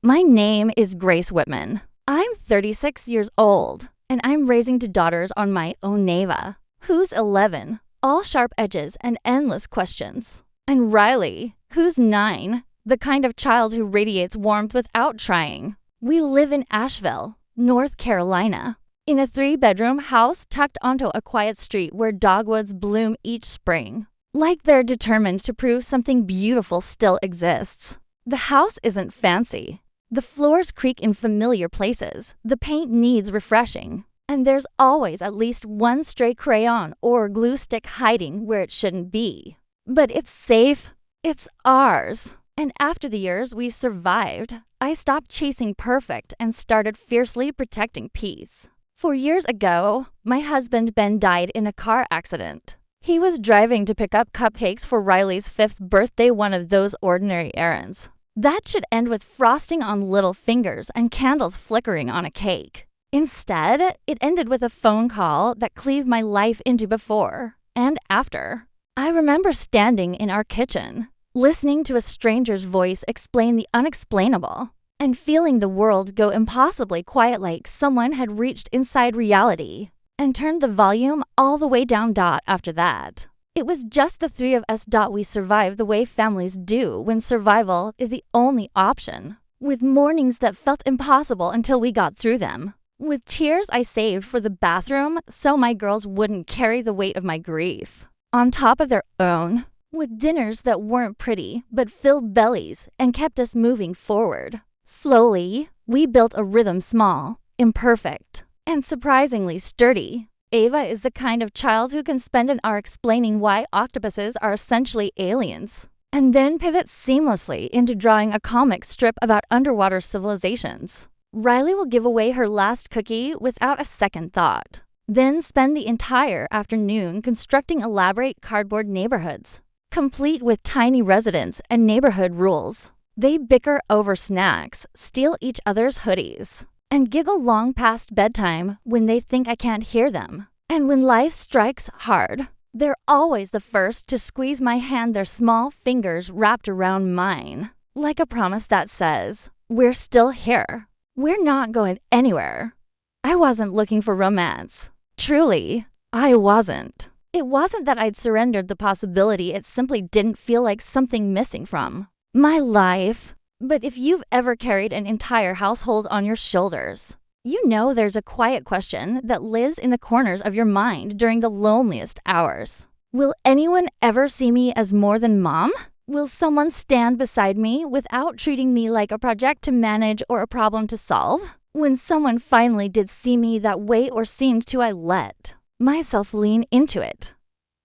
My name is Grace Whitman. I'm 36 years old, and I'm raising two daughters on my own Neva, who's 11, all sharp edges and endless questions. And Riley, who's 9, the kind of child who radiates warmth without trying. We live in Asheville, North Carolina, in a 3-bedroom house tucked onto a quiet street where dogwoods bloom each spring, like they're determined to prove something beautiful still exists. The house isn't fancy. The floors creak in familiar places, the paint needs refreshing, and there's always at least one stray crayon or glue stick hiding where it shouldn't be. But it's safe. It's ours. And after the years we've survived, I stopped chasing perfect and started fiercely protecting peace. 4 years ago, my husband Ben died in a car accident. He was driving to pick up cupcakes for Riley's 5th birthday, one of those ordinary errands. That should end with frosting on little fingers and candles flickering on a cake. Instead, it ended with a phone call that cleaved my life into before and after. I remember standing in our kitchen, listening to a stranger's voice explain the unexplainable, and feeling the world go impossibly quiet, like someone had reached inside reality and turned the volume all the way down. After that, it was just the 3 of us. We survived the way families do when survival is the only option, with mornings that felt impossible until we got through them, with tears I saved for the bathroom so my girls wouldn't carry the weight of my grief on top of their own, with dinners that weren't pretty but filled bellies and kept us moving forward. Slowly, we built a rhythm, small, imperfect, and surprisingly sturdy. Ava is the kind of child who can spend an hour explaining why octopuses are essentially aliens, and then pivot seamlessly into drawing a comic strip about underwater civilizations. Riley will give away her last cookie without a second thought, then spend the entire afternoon constructing elaborate cardboard neighborhoods, complete with tiny residents and neighborhood rules. They bicker over snacks, steal each other's hoodies, and giggle long past bedtime when they think I can't hear them. And when life strikes hard, they're always the first to squeeze my hand, their small fingers wrapped around mine, like a promise that says, we're still here. We're not going anywhere. I wasn't looking for romance. Truly, I wasn't. It wasn't that I'd surrendered the possibility, it simply didn't feel like something missing from my life. But if you've ever carried an entire household on your shoulders, you know there's a quiet question that lives in the corners of your mind during the loneliest hours. Will anyone ever see me as more than mom? Will someone stand beside me without treating me like a project to manage or a problem to solve? When someone finally did see me that way, or seemed to, I let myself lean into it.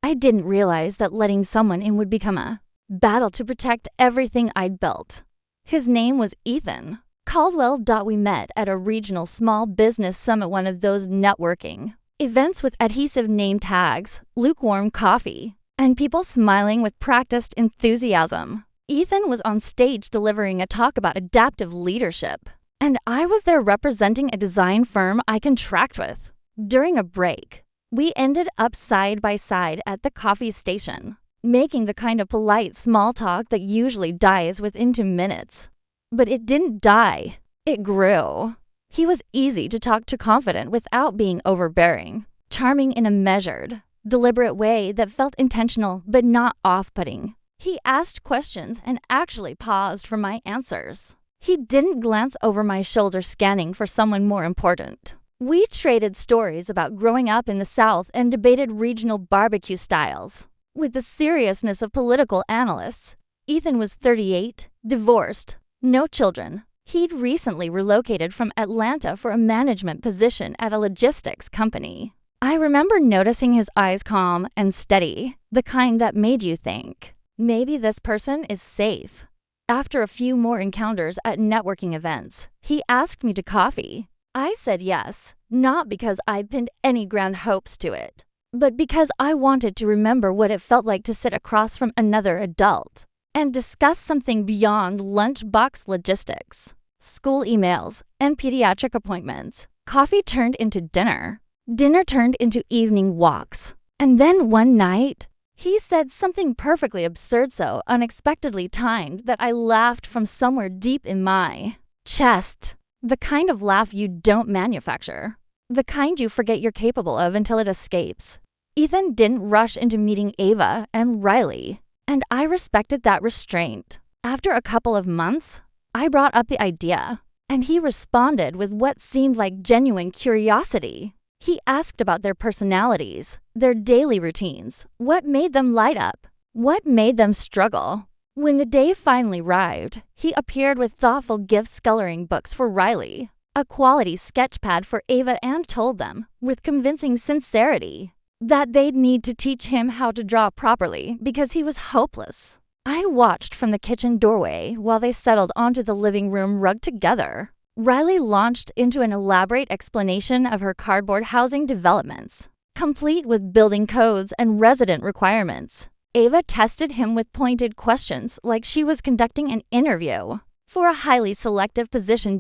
I didn't realize that letting someone in would become a battle to protect everything I'd built. His name was Ethan Caldwell. We met at a regional small business summit, one of those networking events with adhesive name tags, lukewarm coffee, and people smiling with practiced enthusiasm. Ethan was on stage delivering a talk about adaptive leadership, and I was there representing a design firm I contract with. During a break, we ended up side by side at the coffee station, making the kind of polite small talk that usually dies within 2 minutes. But it didn't die. It grew. He was easy to talk to, confident without being overbearing, charming in a measured, deliberate way that felt intentional but not off-putting. He asked questions and actually paused for my answers. He didn't glance over my shoulder scanning for someone more important. We traded stories about growing up in the South and debated regional barbecue styles. With the seriousness of political analysts, Ethan was 38, divorced, no children. He'd recently relocated from Atlanta for a management position at a logistics company. I remember noticing his eyes calm and steady, the kind that made you think, maybe this person is safe. After a few more encounters at networking events, he asked me to coffee. I said yes, not because I'd pinned any grand hopes to it, but because I wanted to remember what it felt like to sit across from another adult and discuss something beyond lunchbox logistics, school emails, and pediatric appointments. Coffee turned into dinner. Dinner turned into evening walks. And then one night, he said something perfectly absurd, so unexpectedly timed that I laughed from somewhere deep in my chest. The kind of laugh you don't manufacture. The kind you forget you're capable of until it escapes. Ethan didn't rush into meeting Ava and Riley, and I respected that restraint. After a couple of months, I brought up the idea, and he responded with what seemed like genuine curiosity. He asked about their personalities, their daily routines, what made them light up, what made them struggle. When the day finally arrived, he appeared with thoughtful gift coloring books for Riley, a quality sketch pad for Ava, and told them, with convincing sincerity, that they'd need to teach him how to draw properly because he was hopeless. I watched from the kitchen doorway while they settled onto the living room rug together. Riley launched into an elaborate explanation of her cardboard housing developments, complete with building codes and resident requirements. Ava tested him with pointed questions like she was conducting an interview for a highly selective position.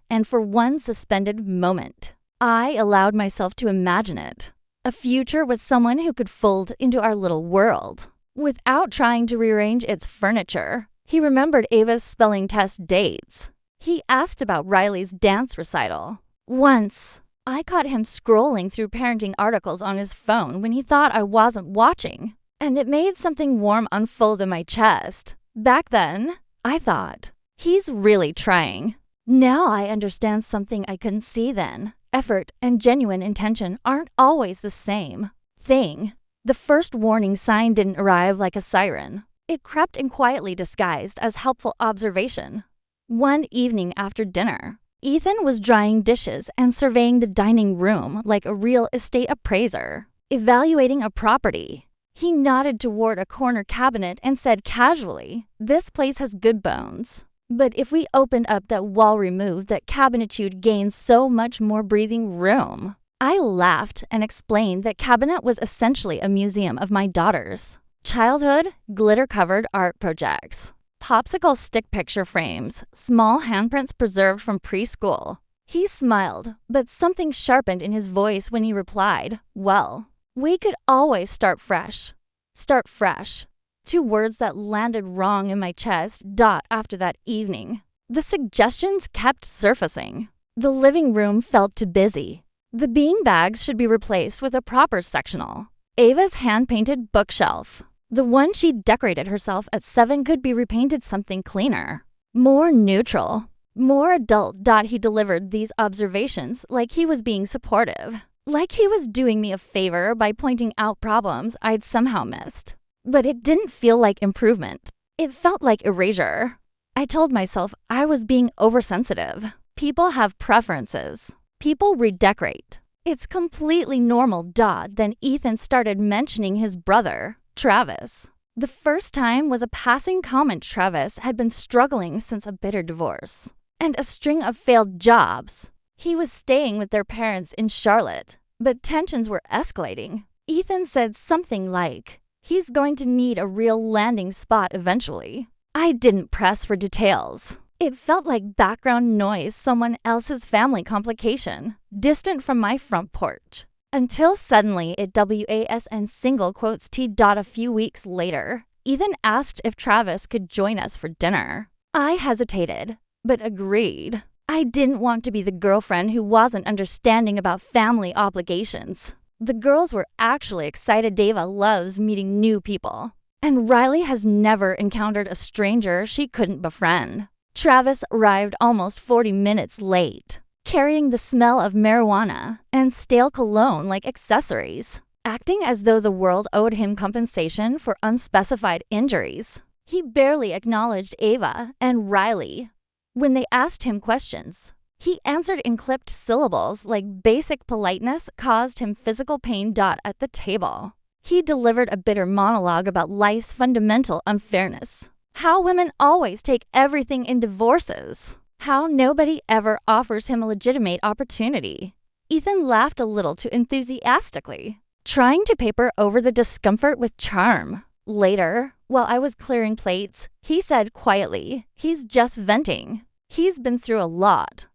And for one suspended moment, I allowed myself to imagine it. A future with someone who could fold into our little world without trying to rearrange its furniture. He remembered Ava's spelling test dates. He asked about Riley's dance recital. Once, I caught him scrolling through parenting articles on his phone when he thought I wasn't watching, and it made something warm unfold in my chest. Back then, I thought, he's really trying. Now I understand something I couldn't see then. Effort and genuine intention aren't always the same thing. The first warning sign didn't arrive like a siren. It crept in quietly disguised as helpful observation. One evening after dinner, Ethan was drying dishes and surveying the dining room like a real estate appraiser, evaluating a property. He nodded toward a corner cabinet and said casually, "This place has good bones. But if we opened up that wall removed, that cabinet, you'd gain so much more breathing room." I laughed and explained that cabinet was essentially a museum of my daughter's childhood, glitter-covered art projects, popsicle stick picture frames, small handprints preserved from preschool. He smiled, but something sharpened in his voice when he replied, "Well, we could always start fresh." Start fresh. 2 words that landed wrong in my chest. After that evening, the suggestions kept surfacing. The living room felt too busy. The bean bags should be replaced with a proper sectional. Ava's hand-painted bookshelf, the one she decorated herself at 7, could be repainted something cleaner, more neutral, more adult. He delivered these observations like he was being supportive, like he was doing me a favor by pointing out problems I'd somehow missed. But it didn't feel like improvement. It felt like erasure. I told myself I was being oversensitive. People have preferences. People redecorate. It's completely normal. Then Ethan started mentioning his brother, Travis. The first time was a passing comment. Travis had been struggling since a bitter divorce and a string of failed jobs. He was staying with their parents in Charlotte, but tensions were escalating. Ethan said something like, "He's going to need a real landing spot eventually." I didn't press for details. It felt like background noise, someone else's family complication, distant from my front porch. Until suddenly it was single quotes T. A few weeks later, Ethan asked if Travis could join us for dinner. I hesitated, but agreed. I didn't want to be the girlfriend who wasn't understanding about family obligations. The girls were actually excited. Ava loves meeting new people, and Riley has never encountered a stranger she couldn't befriend. Travis arrived almost 40 minutes late, carrying the smell of marijuana and stale cologne like accessories, acting as though the world owed him compensation for unspecified injuries. He barely acknowledged Ava and Riley when they asked him questions. He answered in clipped syllables like basic politeness caused him physical pain. At the table, he delivered a bitter monologue about life's fundamental unfairness. How women always take everything in divorces. How nobody ever offers him a legitimate opportunity. Ethan laughed a little too enthusiastically, trying to paper over the discomfort with charm. Later, while I was clearing plates, he said quietly, "He's just venting. He's been through a lot."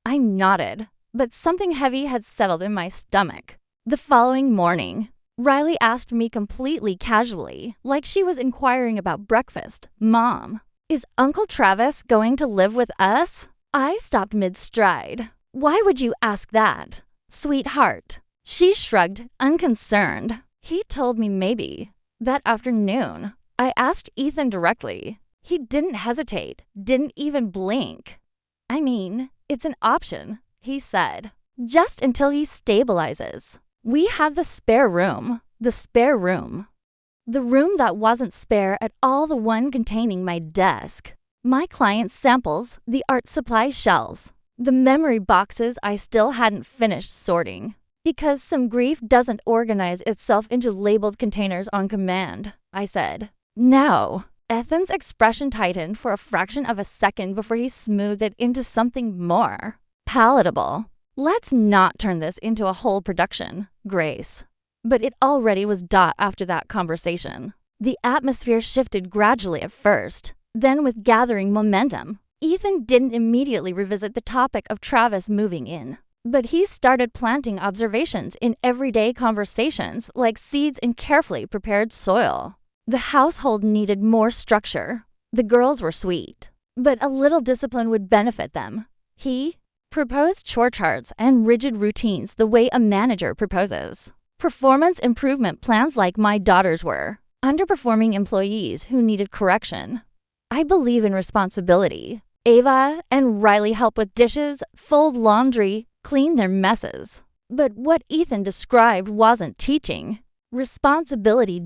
I nodded, but something heavy had settled in my stomach. The following morning, Riley asked me completely casually, like she was inquiring about breakfast, "Mom, is Uncle Travis going to live with us?" I stopped mid-stride. Why would you ask that? Sweetheart. She shrugged, unconcerned. He told me maybe. That afternoon, I asked Ethan directly. He didn't hesitate, didn't even blink. I mean, it's an option, he said. Just until he stabilizes. We have the spare room. The spare room. The room that wasn't spare at all, the one containing my desk, my client's samples, the art supply shelves, the memory boxes I still hadn't finished sorting. Because some grief doesn't organize itself into labeled containers on command, I said. No. Ethan's expression tightened for a fraction of a second before he smoothed it into something more palatable. Let's not turn this into a whole production, Grace. But it already was after that conversation. The atmosphere shifted gradually at first, then with gathering momentum. Ethan didn't immediately revisit the topic of Travis moving in, but he started planting observations in everyday conversations like seeds in carefully prepared soil. The household needed more structure. The girls were sweet, but a little discipline would benefit them. He proposed chore charts and rigid routines the way a manager proposes. Performance improvement plans like my daughters were. Underperforming employees who needed correction. I believe in responsibility. Ava and Riley help with dishes, fold laundry, clean their messes. But what Ethan described wasn't teaching. Responsibility.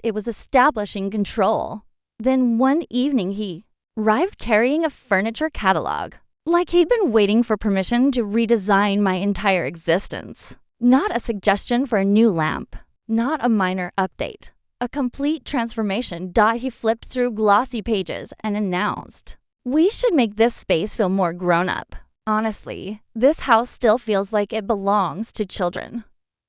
It was establishing control. Then one evening he arrived carrying a furniture catalog, like he'd been waiting for permission to redesign my entire existence. Not a suggestion for a new lamp, not a minor update. A complete transformation. He flipped through glossy pages and announced, "We should make this space feel more grown up. Honestly, this house still feels like it belongs to children."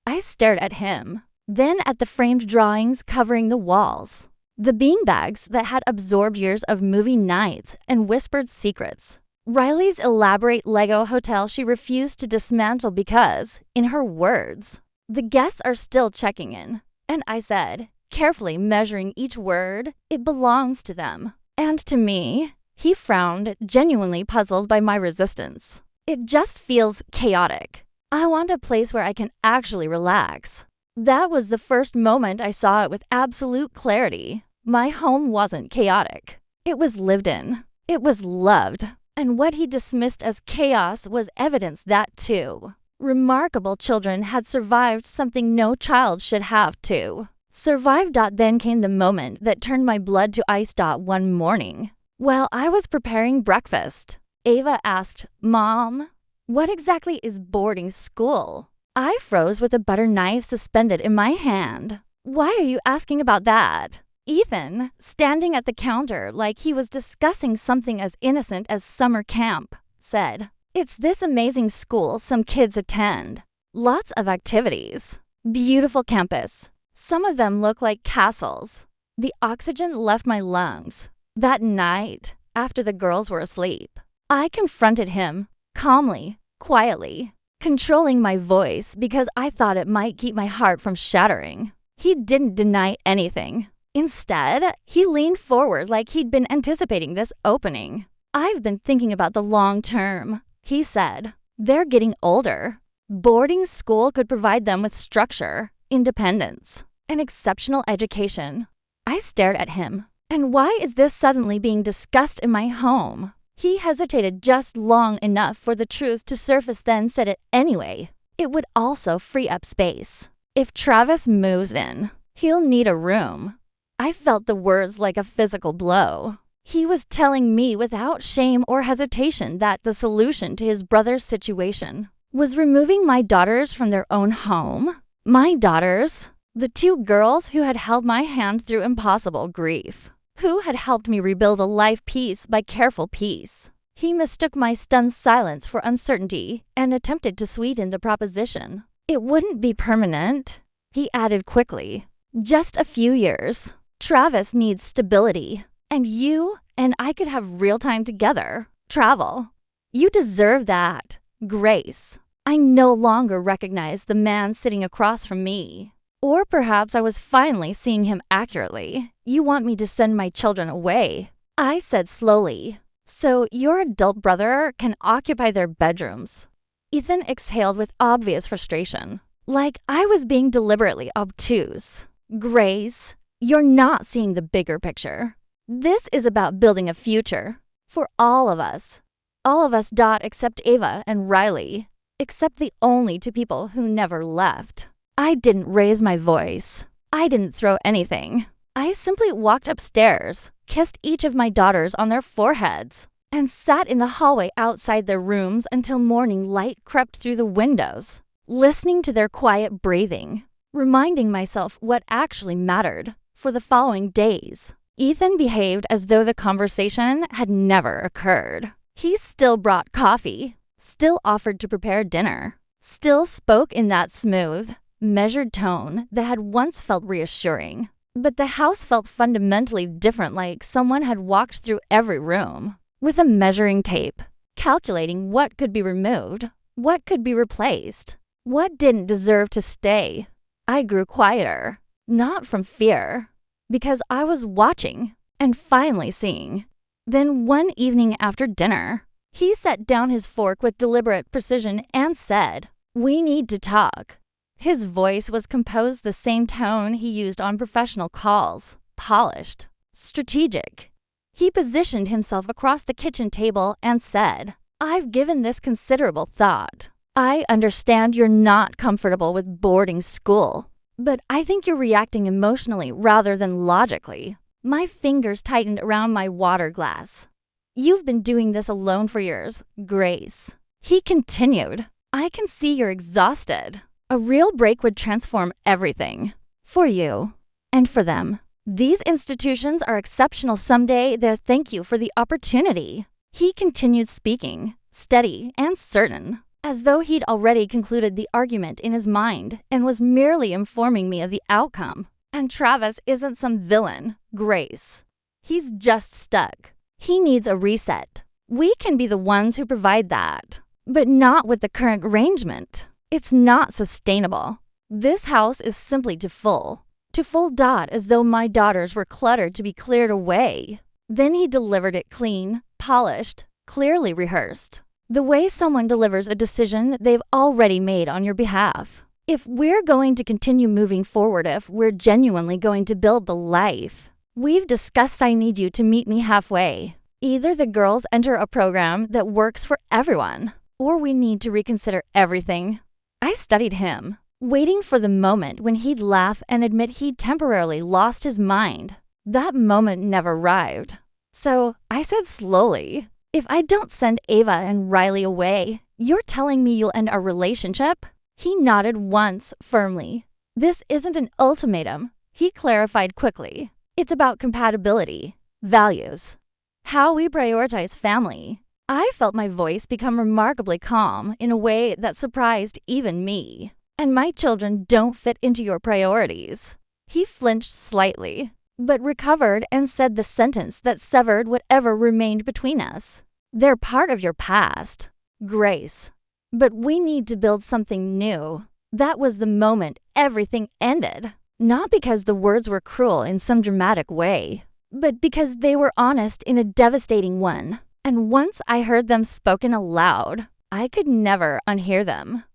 I stared at him, then at the framed drawings covering the walls. The beanbags that had absorbed years of movie nights and whispered secrets. Riley's elaborate Lego hotel she refused to dismantle because, in her words, the guests are still checking in. And I said, carefully measuring each word, it belongs to them. And to me. He frowned, genuinely puzzled by my resistance. It just feels chaotic. I want a place where I can actually relax. That was the first moment I saw it with absolute clarity. My home wasn't chaotic. It was lived in. It was loved. And what he dismissed as chaos was evidence that too. Remarkable children had survived something no child should have to. Survived. Then came the moment that turned my blood to ice. One morning, while I was preparing breakfast, Ava asked, "Mom, what exactly is boarding school?" I froze with a butter knife suspended in my hand. "Why are you asking about that?" Ethan, standing at the counter like he was discussing something as innocent as summer camp, said, "It's this amazing school some kids attend. Lots of activities. Beautiful campus. Some of them look like castles." The oxygen left my lungs. That night, after the girls were asleep, I confronted him, calmly, quietly, controlling my voice because I thought it might keep my heart from shattering. He didn't deny anything. Instead, he leaned forward like he'd been anticipating this opening. "I've been thinking about the long term," he said. "They're getting older. Boarding school could provide them with structure, independence, an exceptional education." I stared at him. "And why is this suddenly being discussed in my home?" He hesitated just long enough for the truth to surface, then said it anyway. "It would also free up space. If Travis moves in, he'll need a room." I felt the words like a physical blow. He was telling me without shame or hesitation that the solution to his brother's situation was removing my daughters from their own home. My daughters, the two girls who had held my hand through impossible grief, who had helped me rebuild a life piece by careful piece. He mistook my stunned silence for uncertainty and attempted to sweeten the proposition. "It wouldn't be permanent," he added quickly. "Just a few years. Travis needs stability, and you and I could have real time together. Travel. You deserve that, Grace." I no longer recognized the man sitting across from me. Or perhaps I was finally seeing him accurately. "You want me to send my children away," I said slowly. So your adult brother can occupy their bedrooms. Ethan exhaled with obvious frustration, like I was being deliberately obtuse. Grace, you're not seeing the bigger picture. This is about building a future for all of us. All of us, except Ava and Riley, except the only two people who never left. I didn't raise my voice. I didn't throw anything. I simply walked upstairs, kissed each of my daughters on their foreheads, and sat in the hallway outside their rooms until morning light crept through the windows, listening to their quiet breathing, reminding myself what actually mattered for the following days. Ethan behaved as though the conversation had never occurred. He still brought coffee, still offered to prepare dinner, still spoke in that smooth, measured tone that had once felt reassuring. But the house felt fundamentally different, like someone had walked through every room with a measuring tape, calculating what could be removed, what could be replaced, what didn't deserve to stay. I grew quieter, not from fear, because I was watching and finally seeing. Then one evening after dinner, he set down his fork with deliberate precision and said, "We need to talk." His voice was composed the same tone he used on professional calls, polished, strategic. He positioned himself across the kitchen table and said, "I've given this considerable thought. I understand you're not comfortable with boarding school, but I think you're reacting emotionally rather than logically." My fingers tightened around my water glass. "You've been doing this alone for years, Grace." He continued, "I can see you're exhausted. A real break would transform everything. For you and for them. These institutions are exceptional someday. They'll thank you for the opportunity." He continued speaking, steady and certain, as though he'd already concluded the argument in his mind and was merely informing me of the outcome. "And Travis isn't some villain, Grace. He's just stuck. He needs a reset. We can be the ones who provide that, but not with the current arrangement. It's not sustainable. This house is simply too full. Too full, as though my daughters were cluttered to be cleared away." Then he delivered it clean, polished, clearly rehearsed. The way someone delivers a decision they've already made on your behalf. If we're going to continue moving forward, if we're genuinely going to build the life we've discussed, I need you to meet me halfway. Either the girls enter a program that works for everyone, or we need to reconsider everything. I studied him, waiting for the moment when he'd laugh and admit he'd temporarily lost his mind. That moment never arrived. So I said slowly, "If I don't send Ava and Riley away, you're telling me you'll end our relationship?" He nodded once, firmly. "This isn't an ultimatum," he clarified quickly. "It's about compatibility, values, how we prioritize family." I felt my voice become remarkably calm in a way that surprised even me. "And my children don't fit into your priorities." He flinched slightly, but recovered and said the sentence that severed whatever remained between us. "They're part of your past, Grace. But we need to build something new." That was the moment everything ended. Not because the words were cruel in some dramatic way, but because they were honest in a devastating one. And once I heard them spoken aloud, I could never unhear them.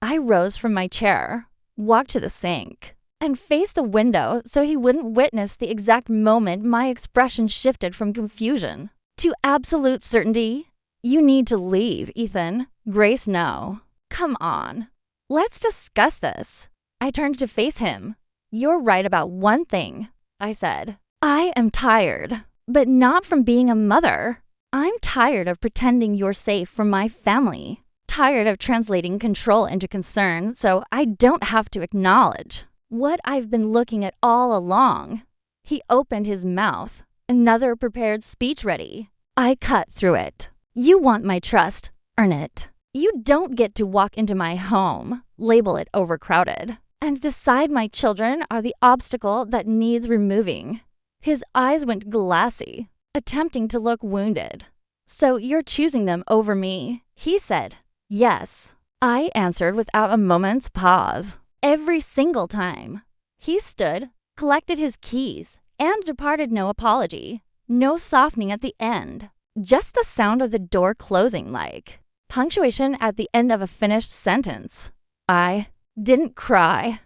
I rose from my chair, walked to the sink, and faced the window so he wouldn't witness the exact moment my expression shifted from confusion to absolute certainty. "You need to leave, Ethan." "Grace, no. Come on. Let's discuss this." I turned to face him. "You're right about one thing," I said. "I am tired, but not from being a mother. I'm tired of pretending you're safe from my family. Tired of translating control into concern so I don't have to acknowledge what I've been looking at all along." He opened his mouth, another prepared speech ready. I cut through it. "You want my trust. Earn it. You don't get to walk into my home, label it overcrowded, and decide my children are the obstacle that needs removing." His eyes went glassy, attempting to look wounded. "So you're choosing them over me?" he said. "Yes," I answered without a moment's pause. "Every single time." He stood, collected his keys, and departed, no apology, no softening at the end. Just the sound of the door closing, like punctuation at the end of a finished sentence. I didn't cry.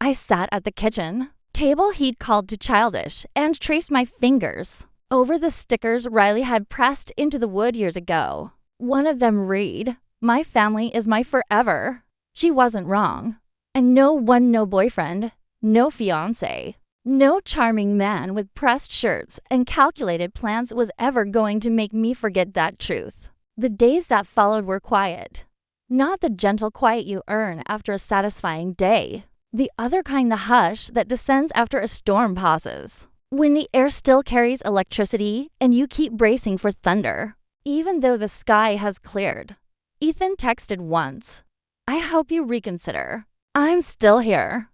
I sat at the kitchen table he'd called too childish and traced my fingers over the stickers Riley had pressed into the wood years ago. One of them read, "My family is my forever." She wasn't wrong. And no boyfriend, no fiancé, no charming man with pressed shirts and calculated plans was ever going to make me forget that truth. The days that followed were quiet. Not the gentle quiet you earn after a satisfying day. The other kind, the hush that descends after a storm passes. When the air still carries electricity and you keep bracing for thunder, even though the sky has cleared. Ethan texted once, "I hope you reconsider. I'm still here."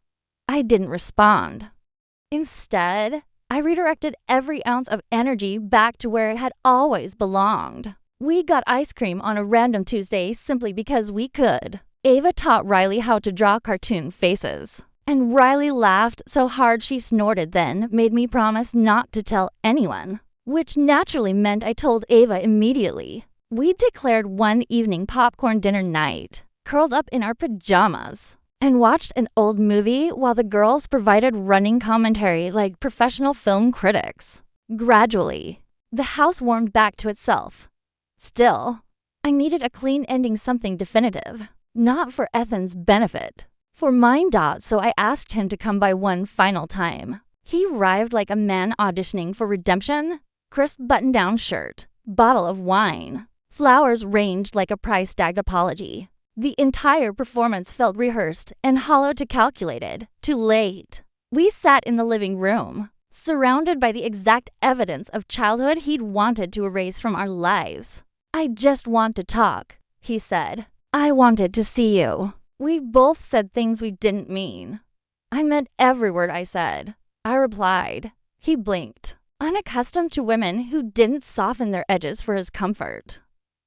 I didn't respond. Instead, I redirected every ounce of energy back to where it had always belonged. We got ice cream on a random Tuesday simply because we could. Ava taught Riley how to draw cartoon faces. And Riley laughed so hard she snorted, then made me promise not to tell anyone, which naturally meant I told Ava immediately. We declared one evening popcorn dinner night, curled up in our pajamas, and watched an old movie while the girls provided running commentary like professional film critics. Gradually, the house warmed back to itself. Still, I needed a clean ending, something definitive. Not for Ethan's benefit. For mine. So I asked him to come by one final time. He arrived like a man auditioning for redemption. Crisp button-down shirt, bottle of wine. Flowers ranged like a price-tagged apology. The entire performance felt rehearsed and hollow to calculated. Too late. We sat in the living room, surrounded by the exact evidence of childhood he'd wanted to erase from our lives. "I just want to talk," he said. "I wanted to see you." We both said things we didn't mean. I meant every word I said. I replied. He blinked, unaccustomed to women who didn't soften their edges for his comfort.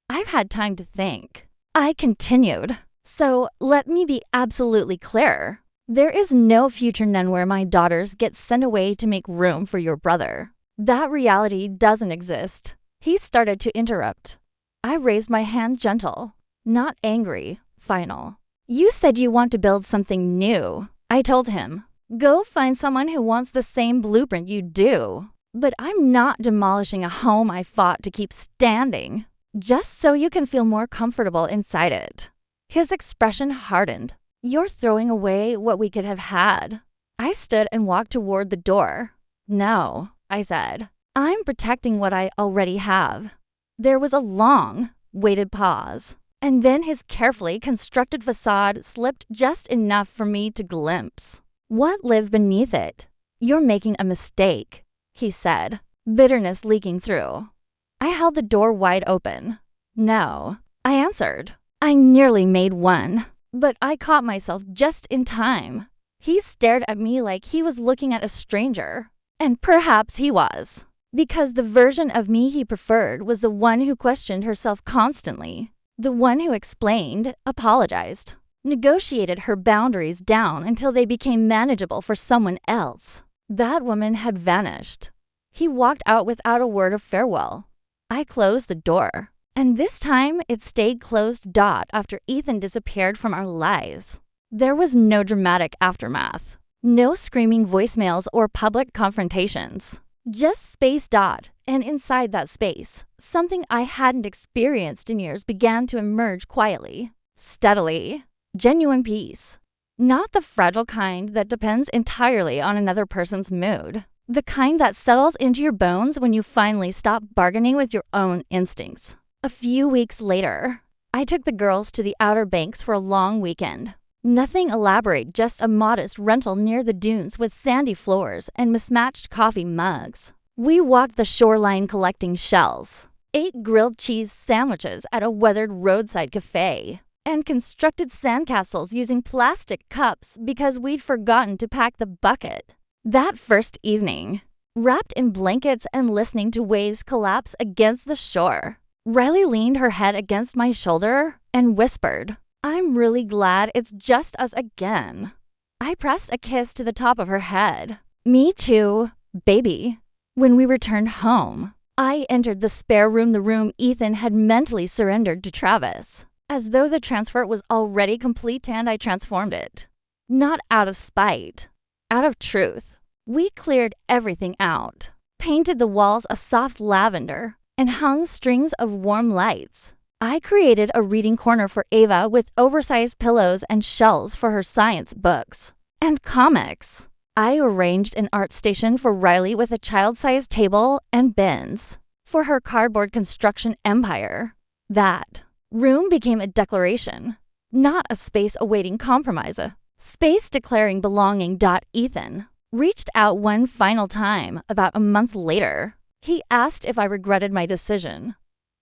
I've had time to think. I continued. "So let me be absolutely clear. There is no future nun where my daughters get sent away to make room for your brother. That reality doesn't exist." He started to interrupt. I raised my hand, gentle, not angry, final. "You said you want to build something new," I told him. "Go find someone who wants the same blueprint you do. But I'm not demolishing a home I fought to keep standing, just so you can feel more comfortable inside it." His expression hardened. "You're throwing away what we could have had." I stood and walked toward the door. "No," I said. "I'm protecting what I already have." There was a long, waited pause, and then his carefully constructed facade slipped just enough for me to glimpse what lived beneath it. "You're making a mistake," he said, bitterness leaking through. I held the door wide open. "No," I answered. I nearly made one, but I caught myself just in time. He stared at me like he was looking at a stranger, and perhaps he was. Because the version of me he preferred was the one who questioned herself constantly, the one who explained, apologized, negotiated her boundaries down until they became manageable for someone else. That woman had vanished. He walked out without a word of farewell. I closed the door, and this time it stayed closed after Ethan disappeared from our lives. There was no dramatic aftermath, no screaming voicemails or public confrontations. Just space. And inside that space, something I hadn't experienced in years began to emerge quietly, steadily. Genuine peace. Not the fragile kind that depends entirely on another person's mood. The kind that settles into your bones when you finally stop bargaining with your own instincts. A few weeks later, I took the girls to the Outer Banks for a long weekend. Nothing elaborate, just a modest rental near the dunes with sandy floors and mismatched coffee mugs. We walked the shoreline collecting shells, ate grilled cheese sandwiches at a weathered roadside cafe, and constructed sandcastles using plastic cups because we'd forgotten to pack the bucket. That first evening, wrapped in blankets and listening to waves collapse against the shore, Riley leaned her head against my shoulder and whispered, "I'm really glad it's just us again." I pressed a kiss to the top of her head. "Me too, baby." When we returned home, I entered the spare room, the room Ethan had mentally surrendered to Travis, as though the transfer was already complete, and I transformed it. Not out of spite, out of truth. We cleared everything out, painted the walls a soft lavender, and hung strings of warm lights. I created a reading corner for Ava with oversized pillows and shelves for her science books and comics. I arranged an art station for Riley with a child-sized table and bins for her cardboard construction empire. That room became a declaration, not a space awaiting compromise, a space declaring belonging. Ethan reached out one final time about a month later. He asked if I regretted my decision.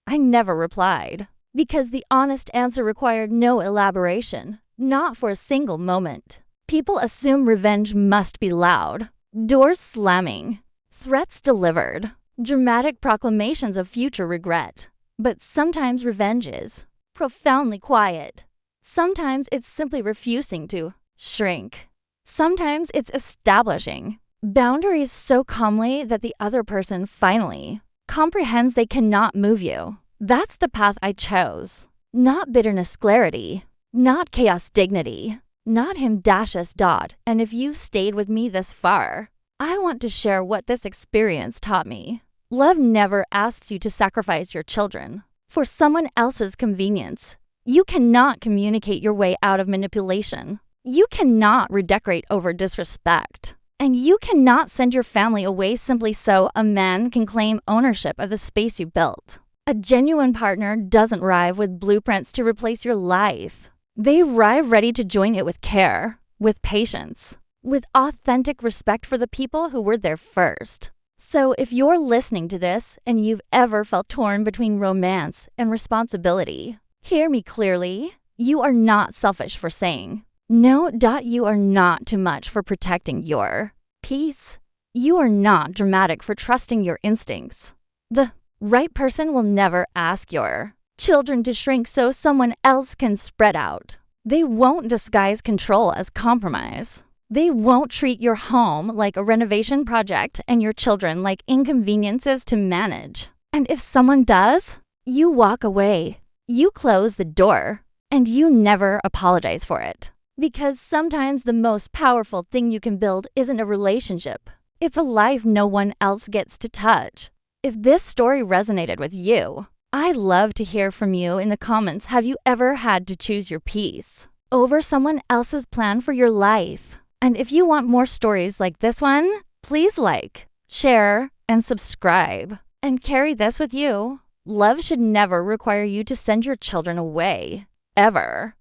I never replied, because the honest answer required no elaboration, not for a single moment. People assume revenge must be loud, doors slamming, threats delivered, dramatic proclamations of future regret. But sometimes revenge is profoundly quiet. Sometimes it's simply refusing to shrink. Sometimes it's establishing boundaries so calmly that the other person finally comprehends they cannot move you. That's the path I chose. Not bitterness, clarity. Not chaos, dignity. Not him -us. And if you've stayed with me this far, I want to share what this experience taught me. Love never asks you to sacrifice your children for someone else's convenience. You cannot communicate your way out of manipulation. You cannot redecorate over disrespect. And you cannot send your family away simply so a man can claim ownership of the space you built. A genuine partner doesn't arrive with blueprints to replace your life. They arrive ready to join it with care, with patience, with authentic respect for the people who were there first. So if you're listening to this and you've ever felt torn between romance and responsibility, hear me clearly. You are not selfish for saying no. You are not too much for protecting your peace. You are not dramatic for trusting your instincts. The right person will never ask your children to shrink so someone else can spread out. They won't disguise control as compromise. They won't treat your home like a renovation project and your children like inconveniences to manage. And if someone does, you walk away. You close the door, and you never apologize for it. Because sometimes the most powerful thing you can build isn't a relationship. It's a life no one else gets to touch. If this story resonated with you, I'd love to hear from you in the comments. Have you ever had to choose your peace over someone else's plan for your life? And if you want more stories like this one, please like, share, and subscribe. And carry this with you. Love should never require you to send your children away. Ever.